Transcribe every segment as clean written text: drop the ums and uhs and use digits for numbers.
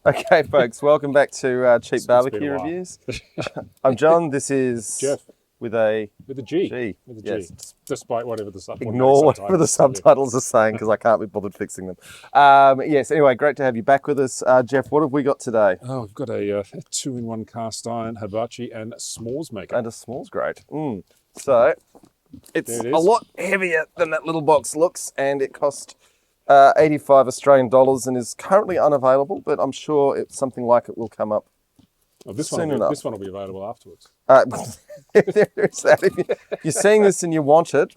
Okay, folks, welcome back to Cheap It's been a Barbecue while. Reviews. I'm John. This is Jeff. with a With a G. G. With a G. Yes. Despite whatever the Ignore whatever the tell you. subtitles are saying because I can't be bothered fixing them. Yes. Anyway, great to have you back with us, Jeff. What have we got today? Oh, we've got a two-in-one cast iron hibachi and s'mores maker. And a s'mores grate. So it's There it a is. lot heavier than that little box looks, and it cost 85 Australian dollars and is currently unavailable. But I'm sure something like it will come up. Oh, this soon one enough. This one will be available afterwards. There's that. If you're seeing this and you want it,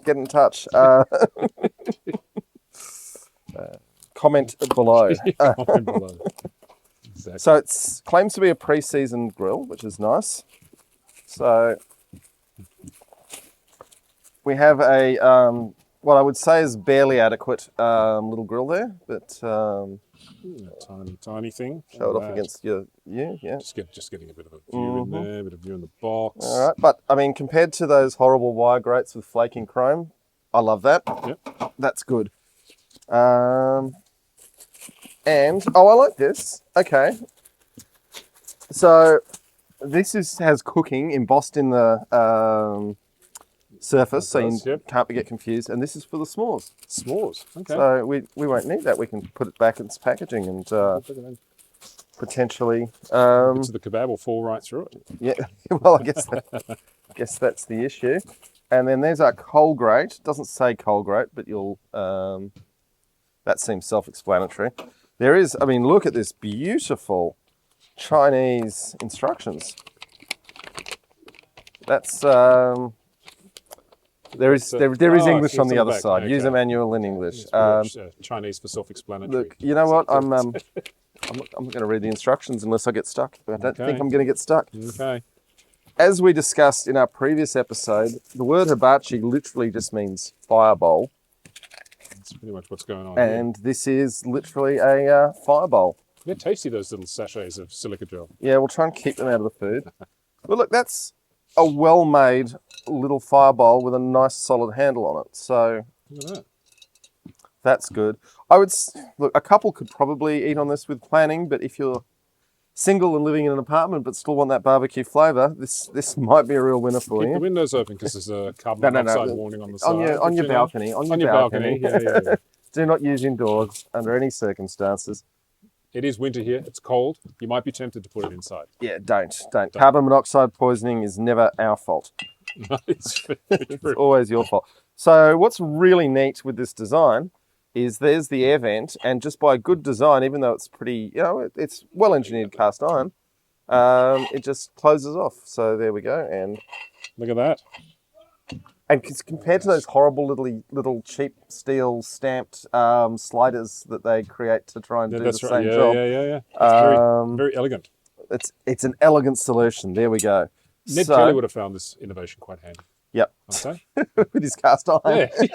get in touch. Comment below. Comment below. Exactly. So it claims to be a pre-seasoned grill, which is nice. So we have a what I would say is barely adequate little grill there, but Tiny thing. show it Like off that. against you. Yeah. Just getting a bit of a view in there, a bit of view in the box. All right, but I mean, compared to those horrible wire grates with flaking chrome, I love that. Yep. That's good. And I like this. Okay, so this has cooking embossed in the surface, so you Yep. can't get confused. And this is for the s'mores. S'mores. Okay. So we won't need that. We can put it back in its packaging and Look at that. potentially. Bits of the kebab will fall right through it. Yeah. Well, I guess that's the issue. And then there's our coal grate. Doesn't say coal grate, but you'll. That seems self-explanatory. There is. I mean, look at this beautiful Chinese instructions. That's. There is English on the other side. Use a manual in English. Chinese for self-explanatory. Look, you know what? I'm not going to read the instructions unless I get stuck. I don't think I'm going to get stuck. Okay. As we discussed in our previous episode, the word hibachi literally just means fireball, That's pretty much what's going on and this is literally a fireball. here. They're tasty, those little sachets of silica gel. Yeah, we'll try and keep them out of the food. But look, that's a well-made little fireball with a nice solid handle on it. So Look at that. that's good. I would look. A couple could probably eat on this with planning, but if you're single and living in an apartment but still want that barbecue flavour, this might be a real winner for Keep you. the windows open because there's a carbon monoxide warning on the side. On your but, balcony. on your balcony. Yeah. Do not use indoors under any circumstances. It is winter here. It's cold. You might be tempted to put it inside. Yeah, don't. Carbon monoxide poisoning is never our fault. It's very It's true. always your fault. So what's really neat with this design is there's the air vent, and just by good design, even though it's pretty, it's well engineered cast iron, it just closes off. So there we go. And Look at that. compared to those horrible little cheap steel stamped sliders that they create to try and do the That's same right. job, Yeah. It's very elegant. it's an elegant solution. There we go. Ned Kelly would have found this innovation quite handy. Yep. I'd say. With his cast iron. Yeah.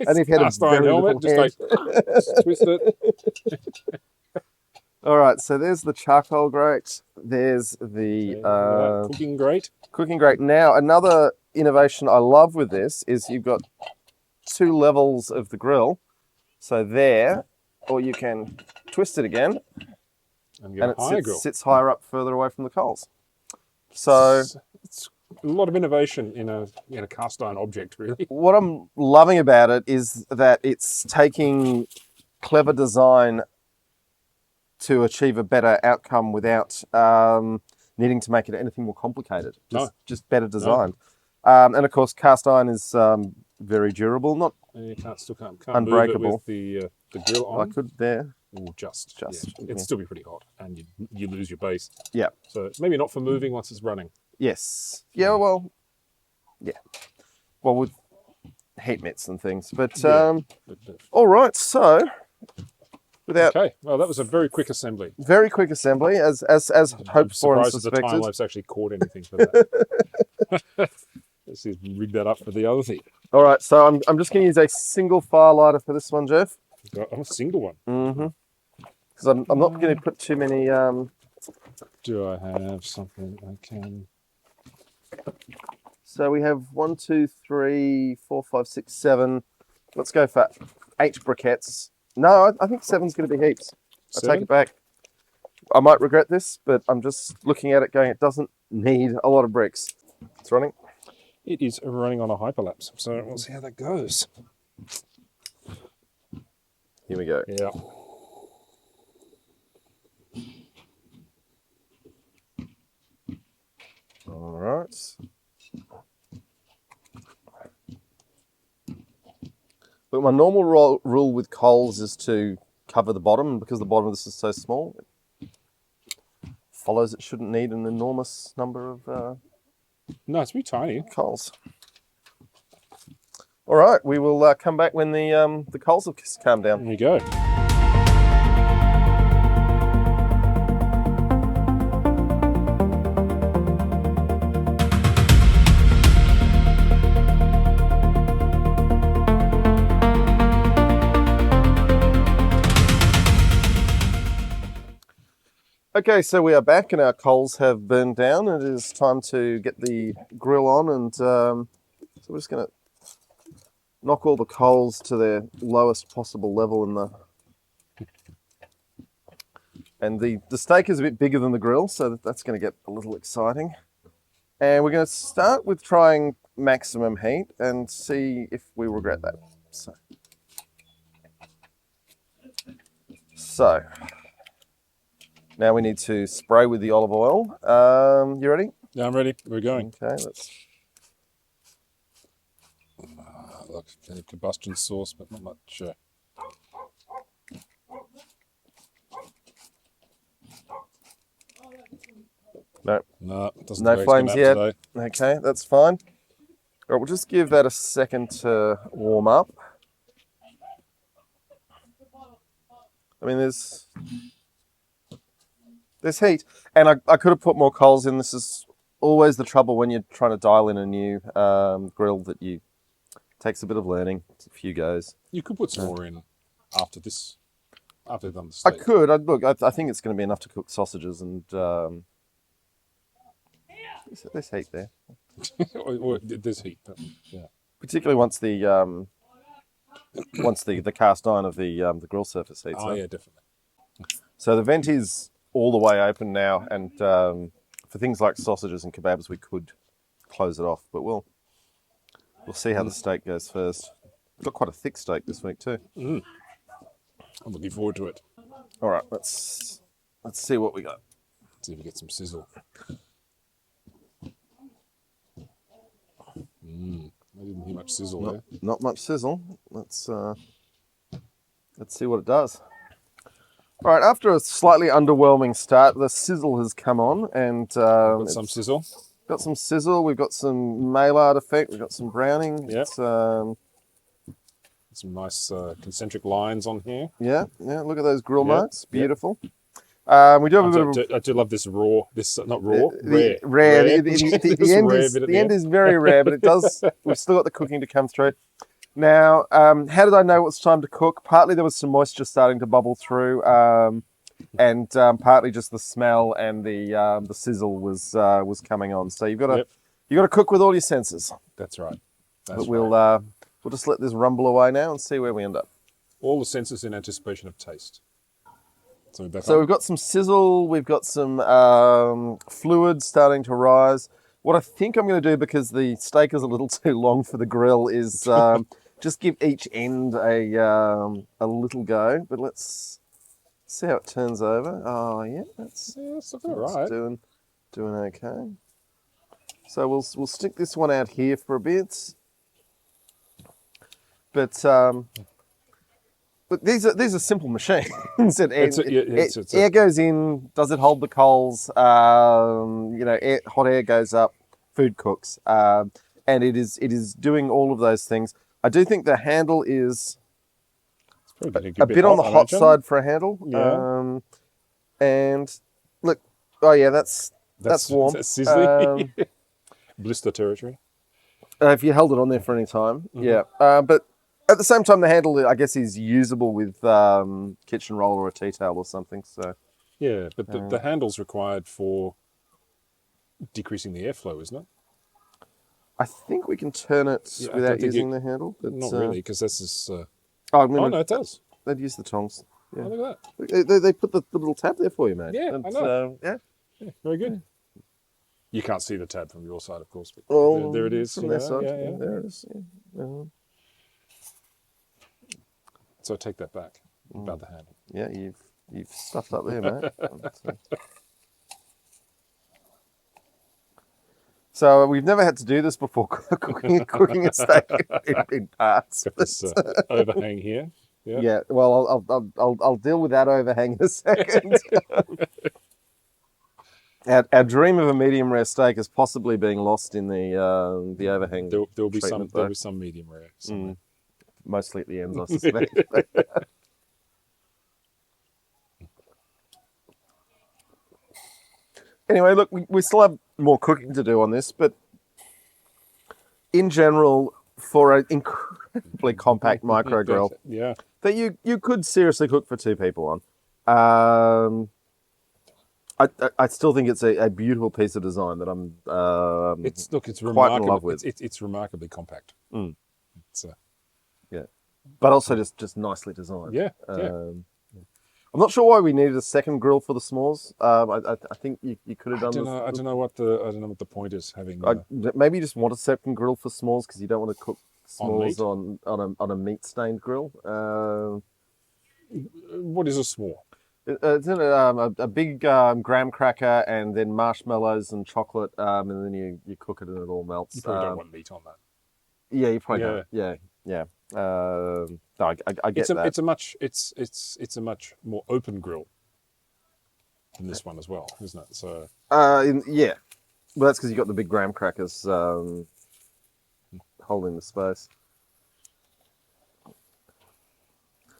And if he had a Cast iron very helmet, little just head. like twist it. All right, so there's the charcoal grate. There's the Cooking grate. cooking grate. Now, another innovation I love with this is you've got two levels of the grill. So there, or you can twist it again, And get and a it higher grill. sits higher up, further away from the coals. So It's a lot of innovation in a cast iron object, really. what I'm loving about it is that it's taking clever design to achieve a better outcome without needing to make it anything more complicated. Just better design. And of course, cast iron is very durable. Not And you still can't Unbreakable. move it with the grill on. I could there. Or just. Yeah. It'd still be pretty hot, and you lose your base. Yeah. So maybe not for moving once it's running. Yes. Yeah. Well. Yeah. Well, with heat mitts and things, but But, all right. So without okay. Well, that was a very quick assembly. very quick assembly, as I'm hoped for and surprised that the time suspected. lapse actually caught anything for that. Let's see, rig that up for the other thing. All right. So I'm just going to use a single fire lighter for this one, Jeff. Got a single one. Mm-hmm. Because I'm not going to put too many. Do I have something I can? So we have 1, 2, 3, 4, 5, 6, 7. Let's go for 8 briquettes. No, I think 7's going to be heaps. I take it back. I might regret this, but I'm just looking at it going, it doesn't need a lot of bricks. It's running. It is running on a hyperlapse, so we'll see how that goes. Here we go. Yeah. All right. But my normal rule with coals is to cover the bottom, and because the bottom of this is so small, it follows it shouldn't need an enormous number of No, it's pretty tiny. coals. All right, we will come back when the coals have calmed down. There you go. Okay, so we are back and our coals have burned down. It is time to get the grill on, and so we're just going to knock all the coals to their lowest possible level in the... And the steak is a bit bigger than the grill, so that's going to get a little exciting. And we're going to start with trying maximum heat and see if we regret that. So now we need to spray with the olive oil. You ready? Yeah, I'm ready. We're going. Okay, let's... Look, any combustion sauce, but not much. No, it doesn't No taste flames good yet. today. Okay, that's fine. All right, we'll just give that a second to warm up. I mean, there's heat, and I could have put more coals in. This is always the trouble when you're trying to dial in a new grill that you takes a bit of learning. It's a few goes. You could put some more in after this, after they've done the I steak. could. Look, I think it's going to be enough to cook sausages, and there's heat there. or there's heat, but yeah. Particularly once the cast iron of the grill surface heats Oh up. yeah, definitely. So the vent is all the way open now, and for things like sausages and kebabs, we could close it off, but we'll see how the steak goes first. Got quite a thick steak this week too. I'm looking forward to it. All right, let's see what we got. See if we get some sizzle. I didn't hear much sizzle there. Not much sizzle. Let's see what it does. All right, after a slightly underwhelming start, the sizzle has come on, and Got some sizzle. got some sizzle. We've got some Maillard effect. We've got some browning. Yep. It's, Some nice concentric lines on here. yeah. Look at those grill Yep, marks. yep. Beautiful. We do have a bit of I do love this raw. This not raw, the, rare. rare. This The end rare is bit at the end is very rare, but it does. We've still got the cooking to come through. Now, how did I know it was time to cook? Partly there was some moisture starting to bubble through, and partly just the smell and the sizzle was coming on. So you've got to cook with all your senses. That's right. But we'll just let this rumble away now and see where we end up. All the senses in anticipation of taste. So we've got some sizzle, we've got some fluid starting to rise. What I think I'm going to do, because the steak is a little too long for the grill, is just give each end a little go. But let's see how it turns over. Oh yeah, that's looking all right. Doing okay. So we'll stick this one out here for a bit. But look, these are simple machines. Air goes in. Does it hold the coals? Hot air goes up. Food cooks, and it is doing all of those things. I do think the handle is a bit on the hot side for a handle. Yeah. And look, oh yeah, that's warm. That's sizzling. Blister territory. If you held it on there for any time, yeah. But at the same time, the handle, I guess, is usable with kitchen roll or a tea towel or something. So yeah, but the handle's required for decreasing the airflow, isn't it? I think we can turn it without using the handle. But, not really, because this is... no, no, it does. They'd use the tongs. Oh, look at that. They put the little tab there for you, mate. Yeah, And, I know. yeah. Yeah, very good. You can't see the tab from your side, of course, but Well, there it is. from You their know, side. yeah, yeah. There it is. Yeah. So take that back about the handle. Yeah, you've stuffed up there, mate. So we've never had to do this before, cooking a steak in parts. Got this overhang here. Yeah. Yeah, well, I'll deal with that overhang in a second. Our dream of a medium rare steak is possibly being lost in the overhang. There'll be treatment, some medium rare somewhere. Mostly at the ends, I suspect. Anyway, look, we still have more cooking to do on this, but in general, for an incredibly compact micro grill Yeah. that you could seriously cook for 2 people on, I still think it's a beautiful piece of design that I'm It's quite remarkable. in love with. It's remarkably compact. It's Yeah, but also just nicely designed. yeah. I'm not sure why we needed a second grill for the s'mores. I think you could have done this. I don't know what the point is having. Maybe you just want a second grill for s'mores because you don't want to cook s'mores meat? on a meat stained grill. What is a s'more? It's in a big graham cracker and then marshmallows and chocolate, and then you cook it and it all melts. You probably don't want meat on that. Yeah, you probably don't. Yeah. No, I get that. It's a much more open grill than this one as well, isn't it? So yeah, well that's because you got the big graham crackers holding the space.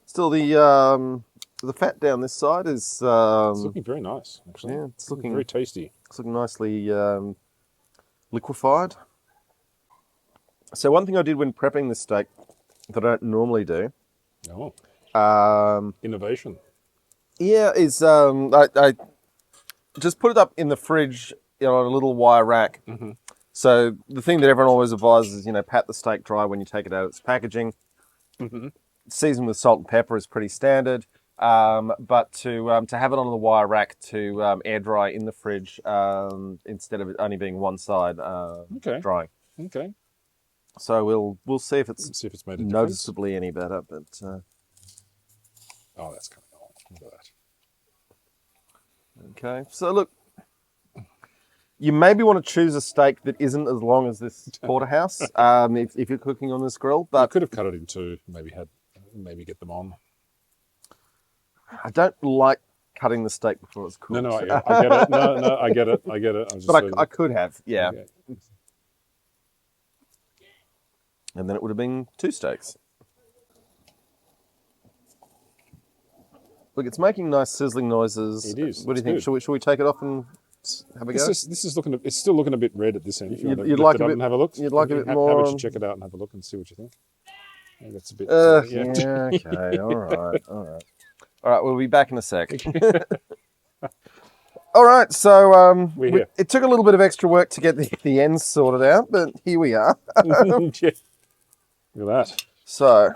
Still, the fat down this side is it's looking very nice, actually. Yeah, it's looking very tasty. It's looking nicely liquefied. So one thing I did when prepping this steak that I don't normally do. Oh. Innovation. Yeah, is I just put it up in the fridge, on a little wire rack. Mm-hmm. So the thing that everyone always advises is, pat the steak dry when you take it out of its packaging. Mm-hmm. Seasoned with salt and pepper is pretty standard. But to have it on the wire rack to air dry in the fridge instead of it only being one side drying. Okay. So we'll see if it's made a difference. Noticeably any better. But oh, that's coming on. Look at that. Okay. So look, you maybe want to choose a steak that isn't as long as this porterhouse if you're cooking on this grill. But you could have cut it in two. Maybe get them on. I don't like cutting the steak before it's cooked. No, I get it. No, I get it. But I could have, yeah. Okay. And then it would have been 2 steaks. Look, it's making nice sizzling noises. It is. What do you think? Should we take it off and have a go? This is looking. It's still looking a bit red at this end. If you'd like a bit, and have a look. You'd like a bit more. How about you check it out and have a look and see what you think? I think that's a bit. Yeah. Okay. All right. We'll be back in a sec. All right. So it took a little bit of extra work to get the ends sorted out, but here we are. Look at that. So,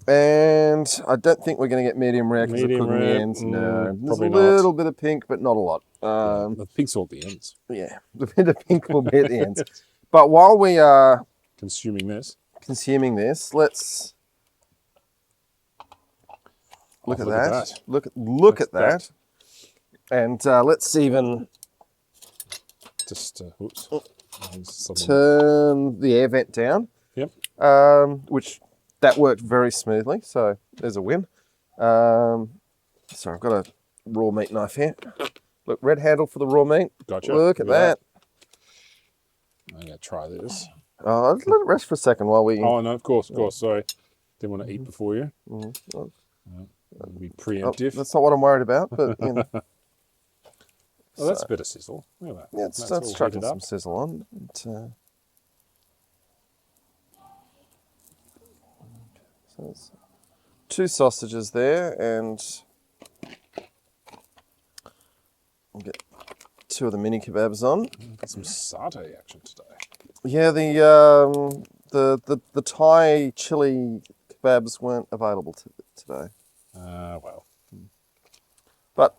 and I don't think we're going to get medium rare because we're cooking the ends. No, there's a little bit of pink, but not a lot. The pink's all at the ends. Yeah, the bit of pink will be at the ends. But while we are consuming this, let's look at that. Look at that. And let's even just turn the air vent down. Yep. Which that worked very smoothly. So there's a win. Sorry, I've got a raw meat knife here. Look, red handle for the raw meat. Gotcha. Look at that. I'm going to try this. Oh, let's let it rest for a second while we... Oh, no, of course. Sorry. Didn't want to eat before you. Be preemptive. Oh, that's not what I'm worried about, but, Well, that's a bit of sizzle. Look at that. Yeah, it's chucking some sizzle on. So there's 2 sausages there, and we'll get 2 of the mini kebabs on. Got some satay action today. Yeah, the Thai chili kebabs weren't available today. Well. But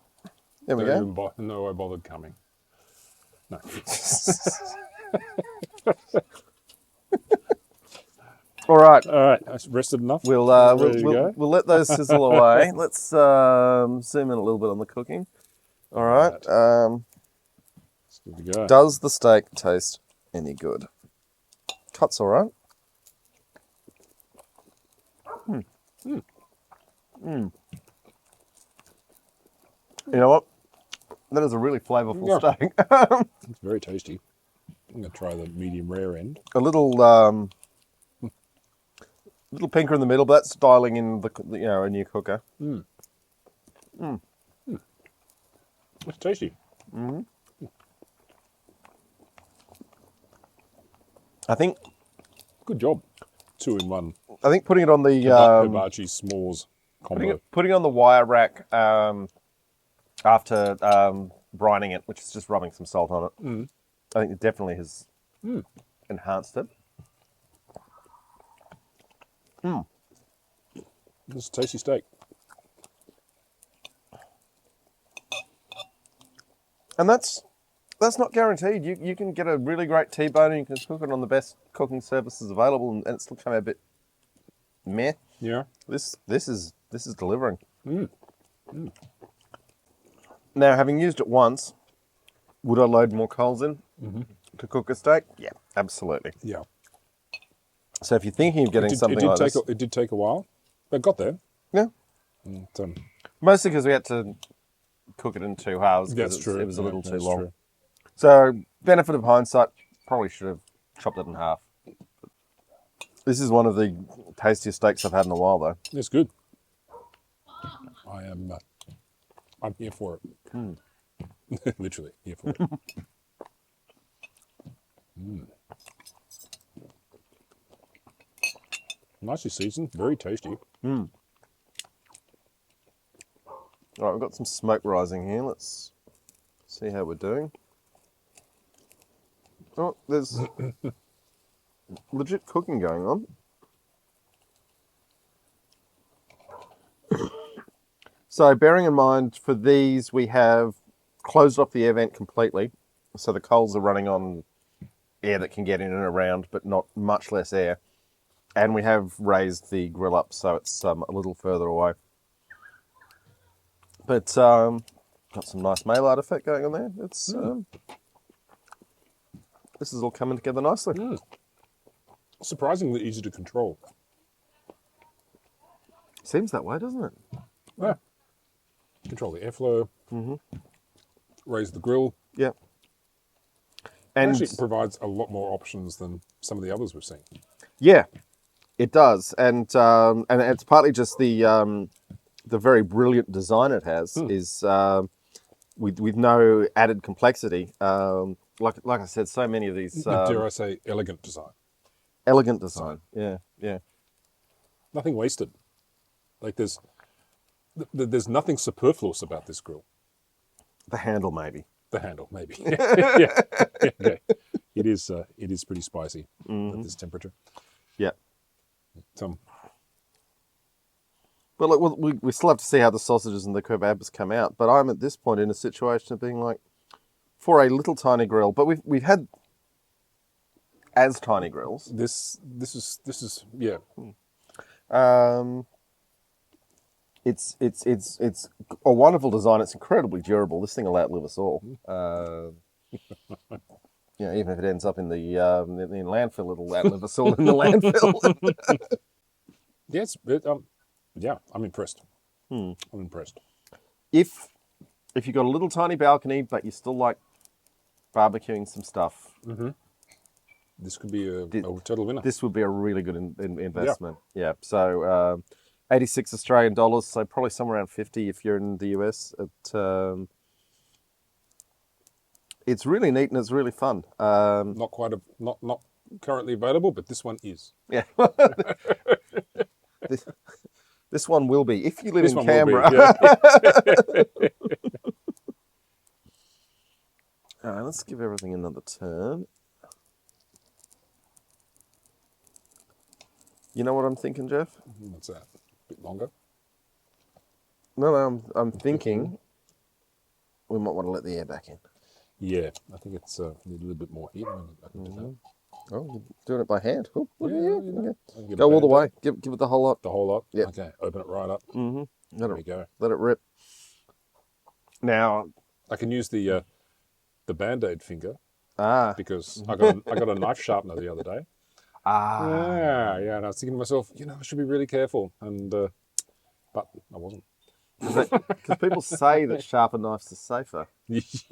there we Don't go. even know I bothered coming. No. All right. All right. I rested enough. We'll Ready to go? we'll let those sizzle away. Let's zoom in a little bit on the cooking. All right. It's good to go. Does the steak taste any good? Cuts all right. You know what? That is a really flavourful steak. It's very tasty. I'm going to try the medium rare end. A little little pinker in the middle, but that's styling in a new cooker. It's tasty. I think Good job. 2 in 1. I think putting it on the Hibachi s'mores combo. putting it on the wire rack after brining it, which is just rubbing some salt on it. I think it definitely has enhanced it. This is a tasty steak. And that's not guaranteed. You can get a really great T-bone and you can cook it on the best cooking services available, and it still come out a bit meh. Yeah. This is delivering. Now, having used it once, would I load more coals in to cook a steak? Yeah, absolutely. Yeah. So if you're thinking of getting something like this, it did take a while, but it got there. yeah, And, mostly because we had to cook it in 2 halves that's because true. it was a little too That's long. true. So, benefit of hindsight, probably should have chopped it in half. This is one of the tastiest steaks I've had in a while, though. It's good. I'm here for it. Literally here for it. Nicely seasoned, very tasty. All right, we've got some smoke rising here. Let's see how we're doing. Oh, there's legit cooking going on. So bearing in mind, for these, we have closed off the air vent completely. So the coals are running on air that can get in and around, but not much less air. And we have raised the grill up so it's a little further away. But got some nice Maillard effect going on there. It's this is all coming together nicely. Surprisingly easy to control. Seems that way, doesn't it? Yeah. Control the airflow. Raise the grill. Yeah. And Actually, it provides a lot more options than some of the others we've seen. yeah, it does, and it's partly just the very brilliant design it has is with no added complexity. Like I said, so many of these Dare I say, elegant design. elegant design. Yeah, yeah. Nothing wasted. Like there's nothing superfluous about this grill. The handle, maybe. The handle, maybe. Yeah. Okay. It is pretty spicy at this temperature. Yeah. But But look, we still have to see how the sausages and the kebabs come out. But I'm at this point in a situation of being like, for a little tiny grill, but we've had as tiny grills. this is yeah. It's a wonderful design. It's incredibly durable. This thing will outlive us all. Even if it ends up in the landfill, it'll outlive us all in the landfill. Yes, yeah, I'm impressed. I'm impressed. If you've got a little tiny balcony, but you still like barbecuing some stuff, This could be a total winner. this would be a really good investment. Yeah. So 86 Australian dollars, so probably somewhere around 50 if you're in the US. It's really neat and it's really fun. Not currently available, but this one is. Yeah. This one will be if you live This in one will be, Canberra. yeah. All right, let's give everything another turn. You know what I'm thinking, Jeff? What's that? A bit longer. No, I'm thinking we might want to let the air back in. Yeah, I think it's need a little bit more heat. I can do that. Oh, you're doing it by hand. Oh, Yeah, yeah, you know, okay. I can get a Go all the way. Band-Aid, Give it the whole lot. the whole lot. Yep. Okay, open it right up. Mm-hmm. There we go. Let it rip. Now, I can use the Band-Aid finger because I got a knife sharpener the other day. Yeah. And I was thinking to myself, I should be really careful, and but I wasn't. Because people say that sharper knives are safer.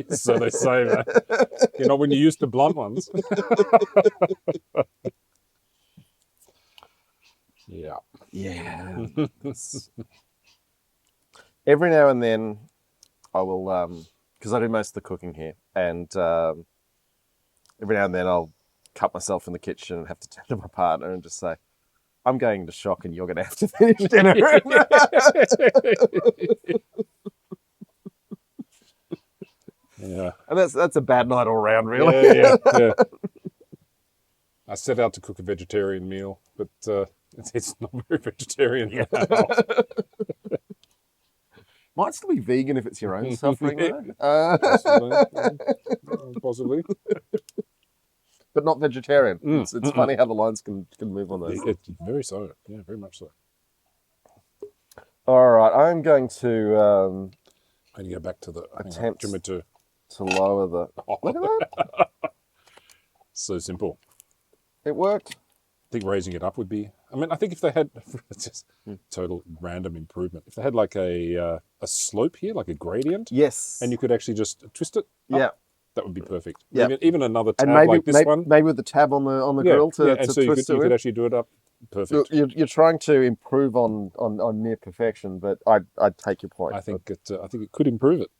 So they say that. When you're used to blunt ones. Yeah. Yeah. Every now and then, I will, because I do most of the cooking here, and every now and then I'll cut myself in the kitchen and have to turn to my partner and just say, I'm going into shock and you're going to have to finish dinner. Yeah. And that's a bad night all round, really. Yeah. I set out to cook a vegetarian meal, but it's not very vegetarian now. Might still be vegan if it's your own suffering, though. Possibly. But not vegetarian. It's funny how the lines can move on those. It's very so. Yeah, very much so. All right, I'm going to I need to go back to the attempt do you want me to lower the. Look at that. So simple. It worked. I think raising it up would be. I think if they had it's just total random improvement. If they had like a slope here, like a gradient, Yes. and you could actually just twist it. Yeah. That would be perfect. Yeah. Even another tab And maybe like this one. maybe with the tab on the grill to and so twist you could actually do it up. Perfect. You're trying to improve on near perfection, but I'd take your point. I think it could improve it.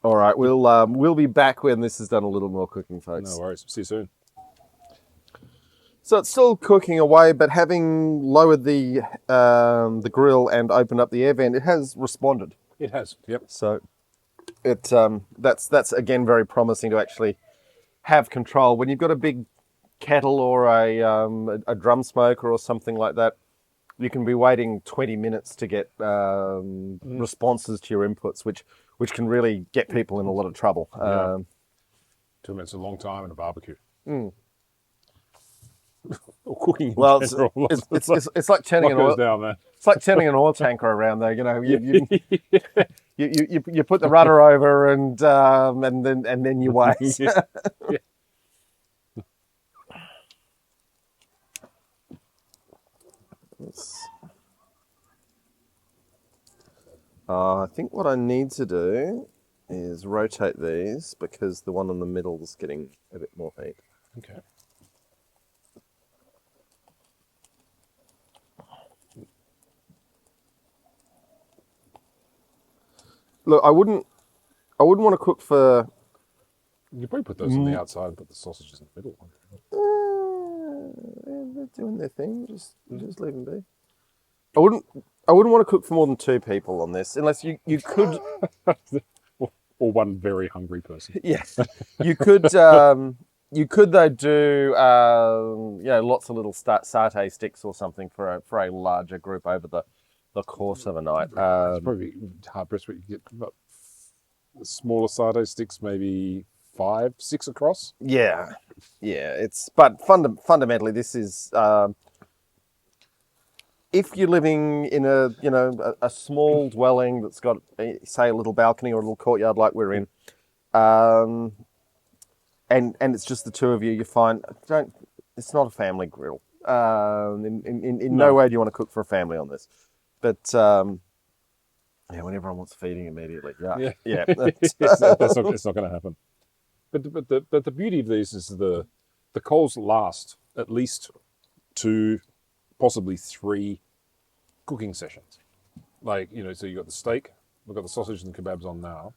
All right, we'll be back when this has done a little more cooking, folks. No worries. See you soon. So it's still cooking away, but having lowered the grill and opened up the air vent, it has responded. It has. Yep. So that's again very promising to actually have control when you've got a big kettle or a drum smoker or something like that. You can be waiting 20 minutes to get responses to your inputs, which can really get people in a lot of trouble. 2 minutes is a long time in a barbecue. Or cooking in Well, general. it's like turning an oil. Down there. It's like turning an oil tanker around there. You put the rudder over and then you wait. I think what I need to do is rotate these because the one in the middle is getting a bit more heat. Okay. Look, I wouldn't want to cook for. You could probably put those on the outside and put the sausages in the middle. They're doing their thing. Just leave them be. I wouldn't want to cook for more than 2 people on this, unless you could. Or one very hungry person. Yeah, you could. You could though do lots of little satay sticks or something for a larger group over the course of a night. It's probably hard pressed, but you get about smaller satay sticks, maybe 5, 6 across. Yeah. But fundamentally, this is if you're living in a small dwelling that's got say a little balcony or a little courtyard like we're in, and it's just the 2 of you, you're fine. It's not a family grill. In no way do you want to cook for a family on this. But when everyone wants feeding immediately, yeah. It's not going to happen. But the beauty of these is the coals last at least 2, possibly 3 cooking sessions. So you got the steak, we've got the sausage and kebabs on now.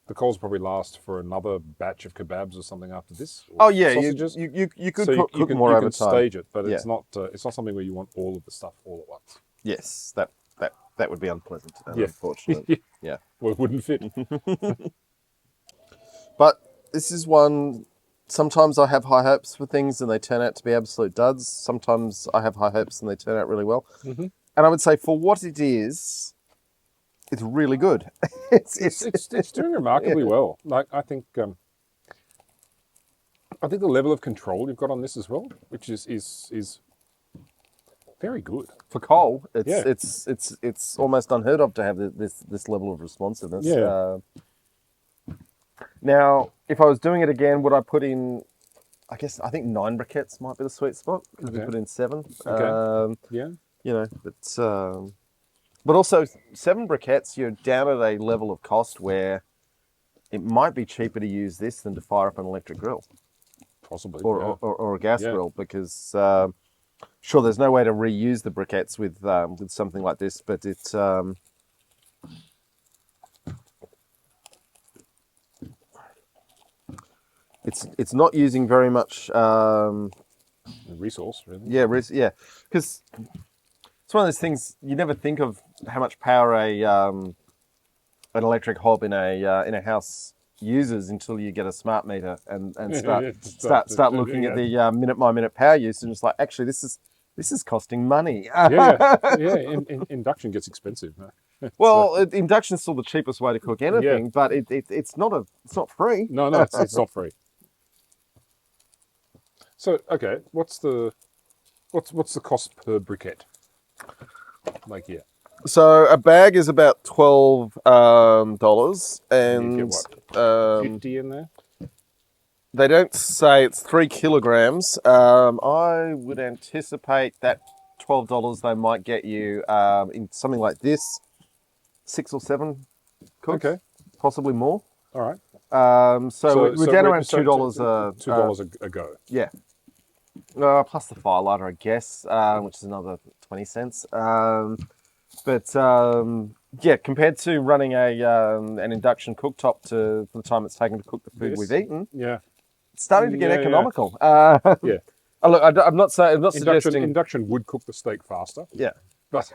The coals probably last for another batch of kebabs or something after this. Oh yeah, sausages. you could so cook more over time. Stage it, but it's not something where you want all of the stuff all at once. Yes, that would be unpleasant and unfortunate. Yeah. Well, it wouldn't fit. But this is one sometimes I have high hopes for things and they turn out to be absolute duds. Sometimes I have high hopes and they turn out really well. Mm-hmm. And I would say for what it is, it's really good. It's doing remarkably well. Like I think the level of control you've got on this as well, which is very good. For coal, Yeah. it's almost unheard of to have this level of responsiveness. Yeah. Now, if I was doing it again, would I put in? I think 9 briquettes might be the sweet spot because we Okay. put in 7. Okay. Yeah. You know, but also 7 briquettes, you're down at a level of cost where it might be cheaper to use this than to fire up an electric grill Possibly. or a gas Yeah. grill because. Sure, there's no way to reuse the briquettes with something like this, but it's not using very much. Resource, really. Yeah, because it's one of those things you never think of how much power an electric hob in a house uses until you get a smart meter and start looking at the minute by minute power use and it's like actually this is costing money. Induction gets expensive. Well, induction is still the cheapest way to cook anything, but it's not free. No, it's not free. So okay, what's the cost per briquette? Like here. So a bag is about $12, and you get what, 50 in there. They don't say it's 3 kilograms. I would anticipate that $12 they might get you in something like this, 6 or 7 cooks, Okay, possibly more. all right. So we're down around $2. $2 a go. Yeah. Plus the firelighter, I guess, which is another 20 cents. Yeah, compared to running an induction cooktop for the time it's taken to cook the food we've eaten, yeah, it's starting to get economical. Yeah. Look, I'm not suggesting induction would cook the steak faster. Yeah, but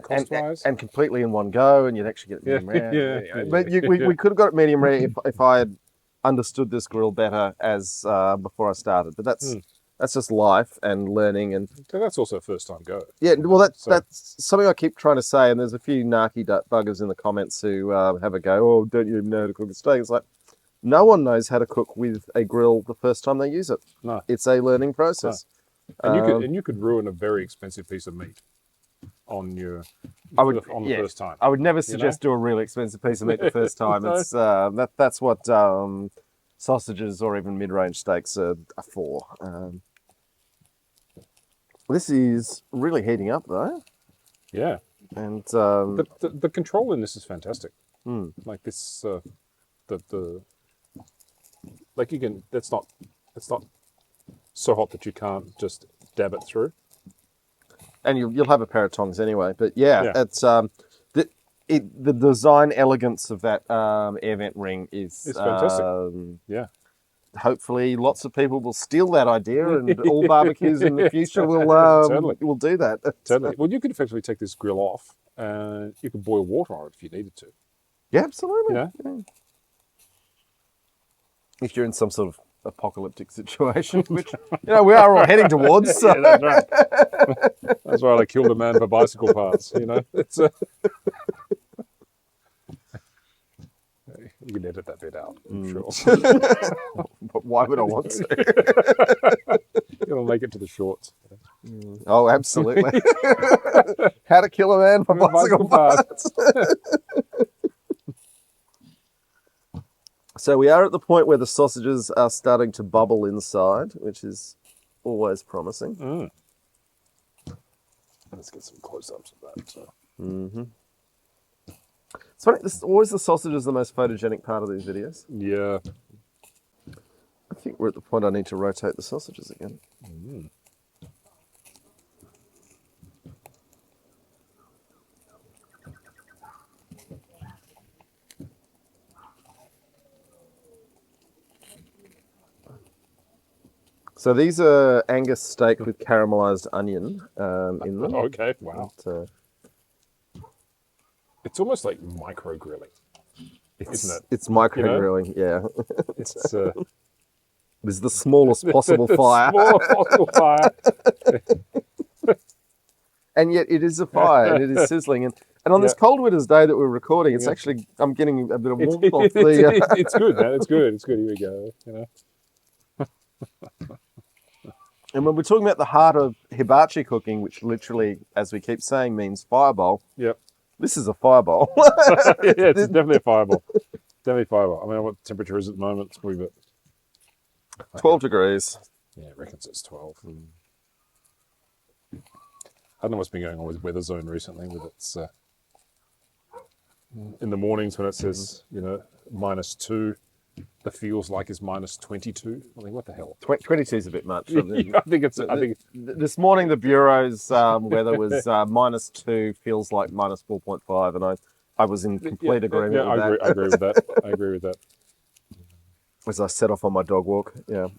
cost-wise, and completely in one go, and you'd actually get it medium rare. Yeah. But we could have got it medium rare if I had understood this grill better as before I started. But that's just life and learning, and so that's also a first-time go. Yeah, well, that's something I keep trying to say, and there's a few narky buggers in the comments who have a go. Oh, don't you even know how to cook a steak? It's like no one knows how to cook with a grill the first time they use it. No, it's a learning process. No. And you could ruin a very expensive piece of meat on the first time. I would never suggest do a really expensive piece of meat the first time. No. It's that's what sausages or even mid-range steaks are for. This is really heating up though. Yeah, and the control in this is fantastic. Like this, like you can. It's not so hot that you can't just dab it through. And you'll have a pair of tongs anyway. But yeah. It's the design elegance of that air vent ring is fantastic. Hopefully, lots of people will steal that idea, and all barbecues in the future will do that. Totally. Well, you could effectively take this grill off, and you could boil water on it if you needed to. Yeah, absolutely. Yeah. If you're in some sort of apocalyptic situation, which we are all heading towards. So. Yeah, that's right. That's right. I killed a man for bicycle parts. It's. You can edit that bit out, I'm sure. But why would I want to? It'll make it to the shorts. Oh, absolutely. How to kill a man for bicycle parts. So we are at the point where the sausages are starting to bubble inside, which is always promising. Let's get some close-ups of that. It's funny, always the sausage is the most photogenic part of these videos. Yeah. I think we're at the point I need to rotate the sausages again. So these are Angus steak with caramelized onion in them. Okay, wow. It's almost like micro grilling. isn't it? It's micro You know? grilling, yeah. It's It's the smallest possible the fire. smallest possible fire. And yet it is a fire and it is sizzling. And on Yeah. this cold winter's day that we're recording, it's Yeah. actually, I'm getting a bit of It's, warmth off the... it's good, man. It's good. It's good. Here we go. You know. And when we're talking about the heart of hibachi cooking, which literally, as we keep saying, means fireball, Yep. this is a fireball. Yeah, it's definitely a fireball. Definitely a fireball. I mean, what temperature is it at the moment? It's probably about 12 degrees. Yeah, it reckons it's 12. I don't know what's been going on with Weather Zone recently. With its in the mornings when it says -2, the feels like is -22. I think what the hell? 22 is a bit much. Yeah, I think it's. I think This morning the Bureau's weather was -2, feels like -4.5, and I was in complete agreement yeah, with that. I agree with that. I agree with that. As I set off on my dog walk, yeah.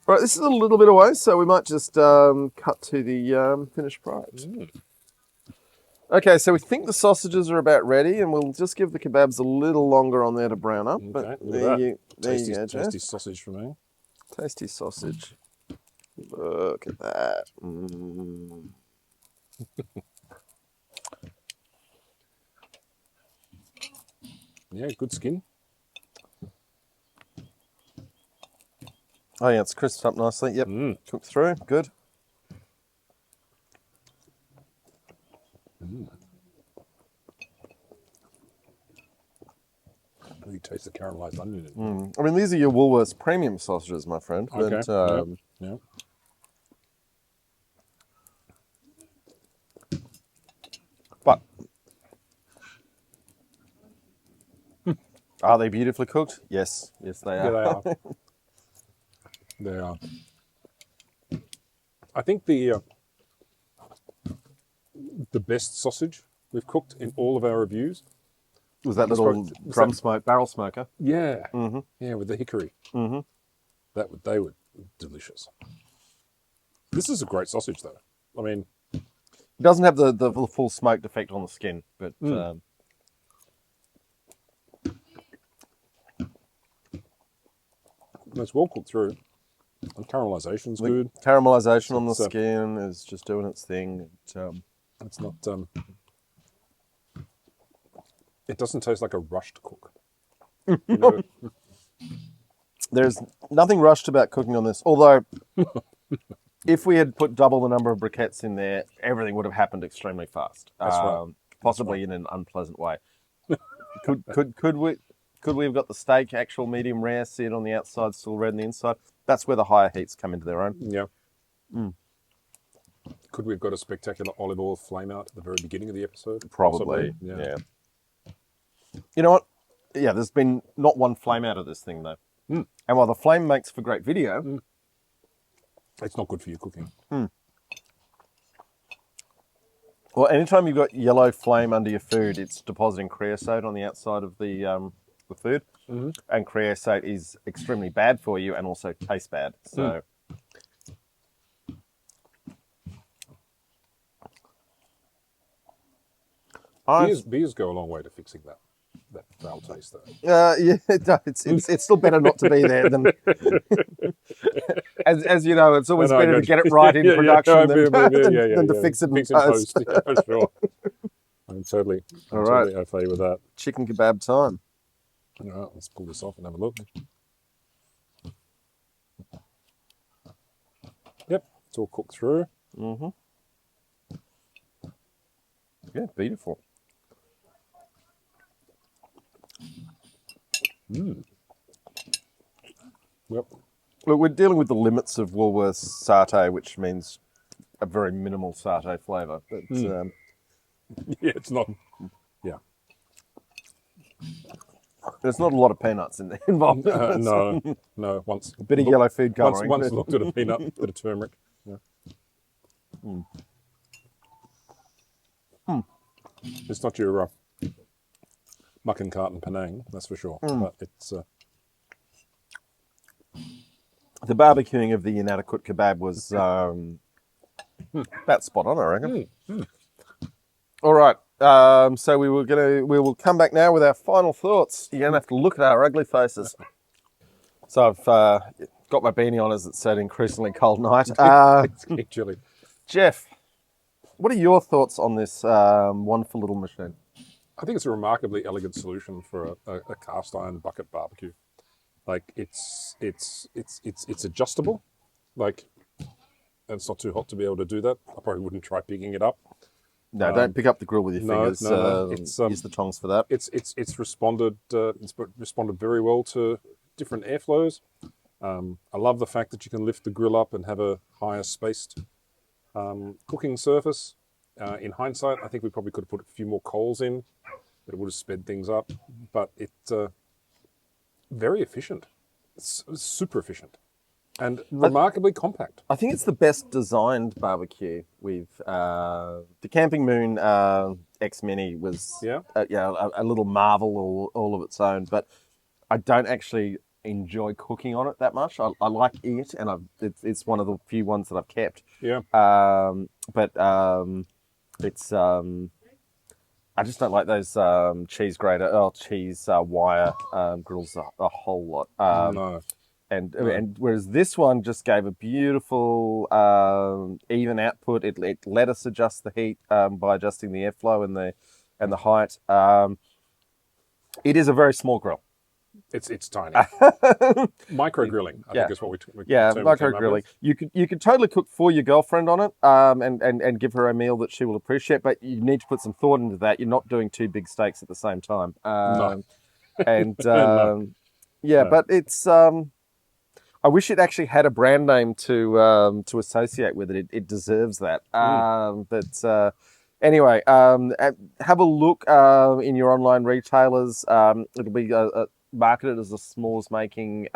Right, this is a little bit away, so we might just cut to the finished product. Okay, so we think the sausages are about ready, and we'll just give the kebabs a little longer on there to brown up. Okay, But look at that. there you go, Jeff. Tasty sausage for me. Tasty sausage. Look at that. Yeah, good skin. Oh yeah, it's crisped up nicely. Yep, cooked through. Good. You taste the caramelized onion in it. I mean, these are your Woolworths premium sausages, my friend. Okay. But, Yeah. but are they beautifully cooked? Yes, yes, they are. Yeah, they are. They are. I think the best sausage we've cooked in all of our reviews. Was that little drum smoke barrel smoker? Yeah. Yeah, with the hickory. They were delicious. This is a great sausage, though. I mean, it doesn't have the full smoked effect on the skin, but it's well cooked through. And caramelization's good. Caramelization on the skin is just doing its thing. It's not. It doesn't taste like a rushed cook. You know? There's nothing rushed about cooking on this. Although, if we had put double the number of briquettes in there, everything would have happened extremely fast. That's right. Possibly in an unpleasant way. Could we have got the steak actual medium rare, see it on the outside, still red on the inside? That's where the higher heats come into their own. Yeah. Could we have got a spectacular olive oil flame out at the very beginning of the episode? Probably. Possibly. Yeah. You know what? Yeah, there's been not one flame out of this thing, though. And while the flame makes for great video, it's not good for your cooking. Well, anytime you've got yellow flame under your food, it's depositing creosote on the outside of the food. And creosote is extremely bad for you and also tastes bad. So, Beers go a long way to fixing that foul taste, though. yeah, it's still better not to be there than, as you know, it's always better to get it right in production than to fix it in post. Yeah, sure. I'm totally au fait with that. Chicken kebab time. All right, let's pull this off and have a look. Yep, it's all cooked through. Yeah, beautiful. Yep. Look, we're dealing with the limits of Woolworths satay, which means a very minimal satay flavour. But yeah, it's not. Yeah. There's not a lot of peanuts involved. No. Once a bit of yellow food colouring. Once looked at a peanut, bit of turmeric. Yeah. It's not your muck and carton Penang, that's for sure. But it's the barbecuing of the inadequate kebab was about spot on, I reckon. All right, So we will come back now with our final thoughts. You're gonna have to look at our ugly faces. So I've got my beanie on as it's an increasingly cold night. It's actually. Jeff, what are your thoughts on this wonderful little machine? I think it's a remarkably elegant solution for a cast iron bucket barbecue. Like it's adjustable. Like, and it's not too hot to be able to do that. I probably wouldn't try picking it up. No, don't pick up the grill with your fingers. No. It's use the tongs for that. It's responded very well to different airflows. I love the fact that you can lift the grill up and have a higher spaced cooking surface. In hindsight, I think we probably could have put a few more coals in. It would have sped things up, but it's very efficient. It's super efficient and remarkably compact. I think it's the best designed barbecue. With the Camping Moon X Mini was a little marvel all of its own, but I don't actually enjoy cooking on it that much. I like it, and it's one of the few ones that I've kept. Yeah. But it's I just don't like those cheese wire grills a whole lot. No. And whereas this one just gave a beautiful even output. It let us adjust the heat by adjusting the airflow and the height. It is a very small grill. It's tiny. Micro grilling, I think is what we micro grilling. You could totally cook for your girlfriend on it, and give her a meal that she will appreciate. But you need to put some thought into that. You're not doing two big steaks at the same time. No. And No. but it's I wish it actually had a brand name to associate with it. It deserves that. But anyway, have a look in your online retailers. It'll be marketed as a s'mores making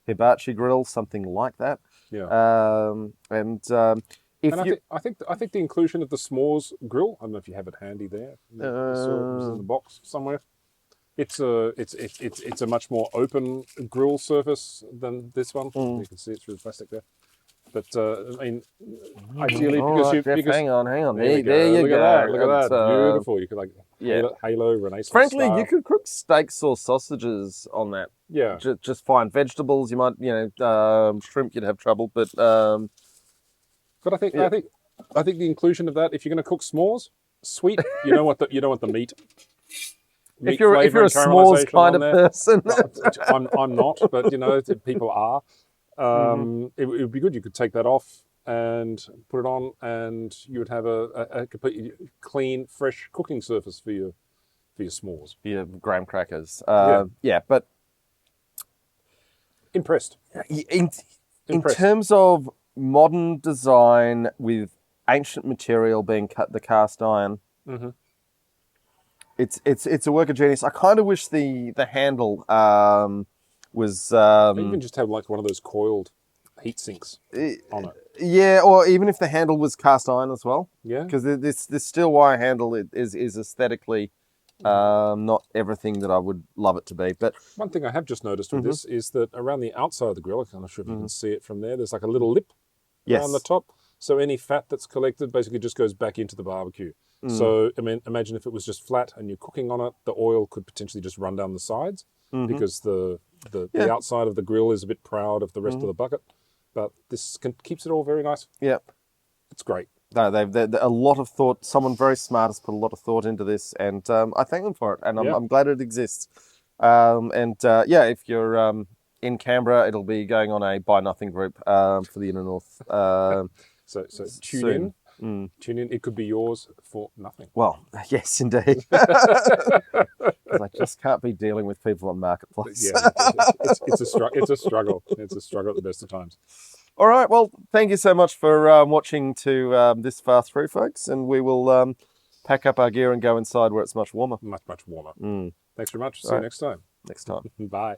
hibachi grill, something like that. Yeah. I think the inclusion of the s'mores grill. I don't know if you have it handy there. It was in the box somewhere. It's a much more open grill surface than this one. You can see it through the plastic there. But I mean, ideally, hang on. There There you you go. go. Look at that. Beautiful. You could yeah. halo Renaissance. Frankly, style. you could cook steaks or sausages on that. Yeah. Just fine. Vegetables, you might, shrimp, you'd have trouble. But I think the inclusion of that, if you're going to cook s'mores, sweet. You don't want the meat. If you're a s'mores kind of person, I'm not, but people are. It would be good. You could take that off and put it on, and you would have a completely clean, fresh cooking surface for your s'mores. For your graham crackers. Yeah. But impressed. In terms of modern design with ancient material being the cast iron, it's a work of genius. I kind of wish the handle was even just have like one of those coiled heat sinks on it. Yeah, or even if the handle was cast iron as well. Yeah, because this steel wire handle is aesthetically not everything that I would love it to be. But one thing I have just noticed with this is that around the outside of the grill, I'm not sure if you can see it from there. There's like a little lip around the top, so any fat that's collected basically just goes back into the barbecue. So I mean, imagine if it was just flat and you're cooking on it, the oil could potentially just run down the sides because the outside of the grill is a bit proud of the rest of the bucket. But this keeps it all very nice. Yeah, it's great. No, they've a lot of thought. Someone very smart has put a lot of thought into this, and I thank them for it. And I'm glad it exists. If you're in Canberra, it'll be going on a Buy Nothing group for the Inner North. So tune in. Tune in. It could be yours for nothing. Well, yes, indeed. Because I just can't be dealing with people on Marketplace. Yeah, it's a struggle. It's a struggle. It's a struggle at the best of times. All right. Well, thank you so much for watching to this far through, folks. And we will pack up our gear and go inside where it's much warmer. Much warmer. Thanks very much. See you next time. Next time. Bye.